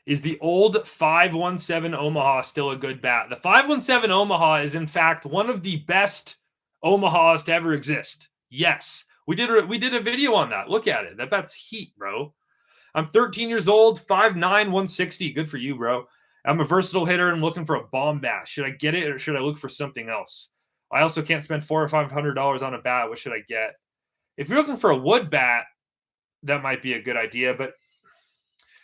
Is the old 517 Omaha still a good bat? The 517 Omaha is, in fact, one of the best Omahas to ever exist. Yes. We did a video on that. Look at it. That bat's heat, bro. I'm 13 years old, 5'9", 160. Good for you, bro. I'm a versatile hitter and looking for a bomb bat. Should I get it or should I look for something else? I also can't spend $400 or $500 on a bat. What should I get? If you're looking for a wood bat, that might be a good idea. But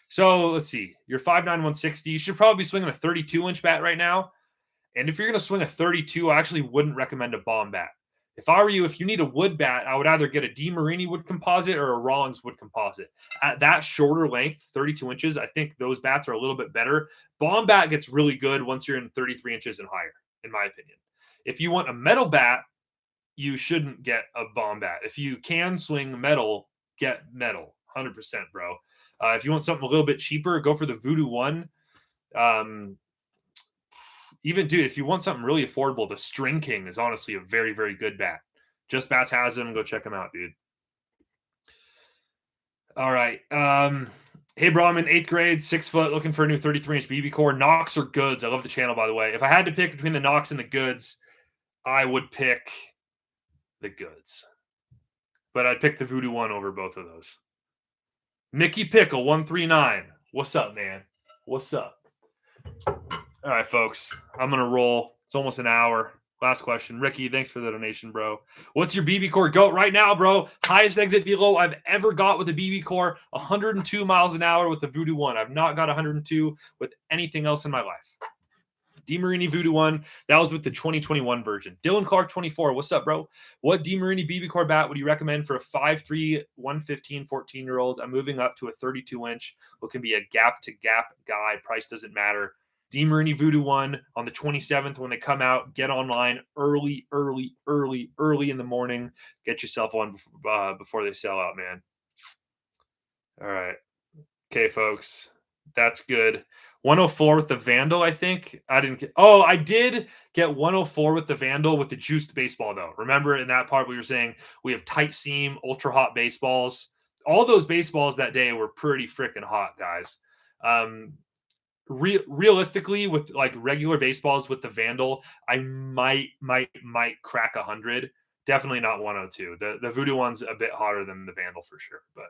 so let's see. You're 5'9", 160. You should probably be swinging a 32-inch bat right now. And if you're going to swing a 32, I actually wouldn't recommend a bomb bat. If I were you, if you need a wood bat, I would either get a DeMarini wood composite or a Rawlings wood composite. At that shorter length, 32 inches, I think those bats are a little bit better. Bomb bat gets really good once you're in 33 inches and higher, in my opinion. If you want a metal bat, you shouldn't get a bomb bat. If you can swing metal, get metal, 100%, bro. If you want something a little bit cheaper, go for the Voodoo 1. Even, dude, if you want something really affordable, the String King is honestly a very, very good bat. Just Bats has them. Go check them out, dude. All right. Hey, bro, I'm in 8th grade, 6 foot, looking for a new 33-inch BB core. Knox or Goods? I love the channel, by the way. If I had to pick between the Knox and the Goods, I would pick the Goods. But I'd pick the Voodoo 1 over both of those. Mickey Pickle 139. What's up, man? What's up? All right, folks. I'm going to roll. It's almost an hour. Last question. Ricky, thanks for the donation, bro. What's your BB core goat right now, bro? Highest exit velo I've ever got with a BB core, 102 miles an hour with the Voodoo 1. I've not got 102 with anything else in my life. DeMarini Voodoo One. That was with the 2021 version. Dylan Clark 24. What's up, bro? What DeMarini BB core bat would you recommend for a 5'3", 115, 14-year-old? I'm moving up to a 32-inch. What can be a gap-to-gap guy. Price doesn't matter. DeMarini Voodoo One on the 27th when they come out. Get online early in the morning. Get yourself on before they sell out, man. All right. Okay, folks. That's good. 104 with the Vandal, I think. I didn't get. Oh, I did get 104 with the Vandal with the juiced baseball, though. Remember in that part we were saying we have tight seam, ultra hot baseballs. All those baseballs that day were pretty freaking hot, guys. Realistically, with like regular baseballs with the Vandal, I might crack 100. Definitely not 102. The Voodoo one's a bit hotter than the Vandal for sure. But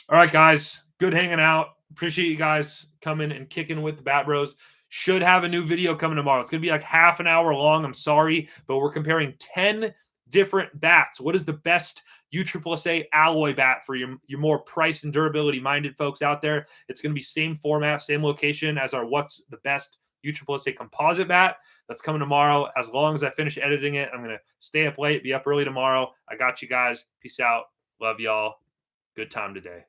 all right, guys, good hanging out. Appreciate you guys coming and kicking with the Bat Bros. Should have a new video coming tomorrow. It's going to be like half an hour long. I'm sorry, but we're comparing 10 different bats. What is the best USSSA alloy bat for your more price and durability minded folks out there? It's going to be same format, same location as our what's the best USSSA composite bat. That's coming tomorrow. As long as I finish editing it, I'm going to stay up late, be up early tomorrow. I got you guys. Peace out. Love y'all. Good time today.